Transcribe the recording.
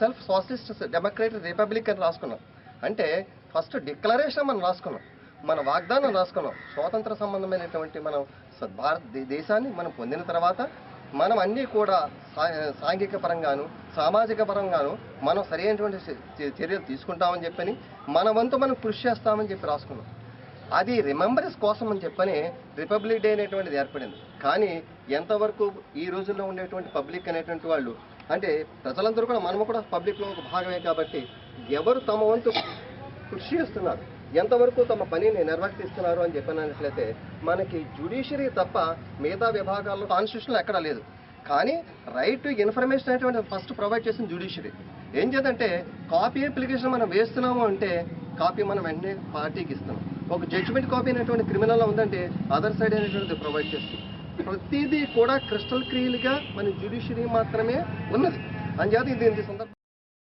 Self socialist democratic republic అని రాసుకున్నాం. అంటే ఫస్ట్ డిక్లరేషన్ మనం రాసుకున్నాం, మన వాగ్దానం రాసుకున్నాం. స్వాతంత్ర సంబంధమైనటువంటి మనం దేశాన్ని మనం పొందిన తర్వాత మనం అన్నీ కూడా సాంఘిక పరంగాను సామాజిక పరంగాను మనం సరైనటువంటి చర్యలు తీసుకుంటామని చెప్పని మన వంతు మనం కృషి చేస్తామని చెప్పి రాసుకున్నాం. అది రిమెంబరెన్స్ కోసం అని చెప్పని రిపబ్లిక్ డే అనేటువంటిది ఏర్పడింది. కానీ ఎంతవరకు ఈ రోజుల్లో ఉండేటువంటి పబ్లిక్ అనేటువంటి వాళ్ళు, అంటే ప్రజలందరూ కూడా మనము కూడా పబ్లిక్లో ఒక భాగమే కాబట్టి ఎవరు తమ వంతు కృషి చేస్తున్నారు, ఎంతవరకు తమ పనిని నిర్వర్తిస్తున్నారు అని చెప్పినట్లయితే మనకి జ్యుడిషియరీ తప్ప మిగతా విభాగాల్లో కాన్స్టిట్యూషన్లో ఎక్కడా లేదు. కానీ రైట్ టు ఇన్ఫర్మేషన్ అనేటువంటి ఫస్ట్ ప్రొవైడ్ చేసిన జ్యుడిషియరీ. ఏం చేద్దంటే కాపీ అప్లికేషన్ మనం వేస్తున్నాము అంటే కాపీ మనం వెంటనే పార్టీకి ఇస్తున్నాం. ఒక జడ్జిమెంట్ కాపీ అనేటువంటి క్రిమినల్లో ఉందంటే అదర్ సైడ్ అనేటువంటిది ప్రొవైడ్ చేస్తుంది. ప్రతిదీ కూడా క్రిస్టల్ క్లియర్గా మన జ్యుడిషియరీ మాత్రమే ఉన్నది. అంచేత ఇది సందర్భం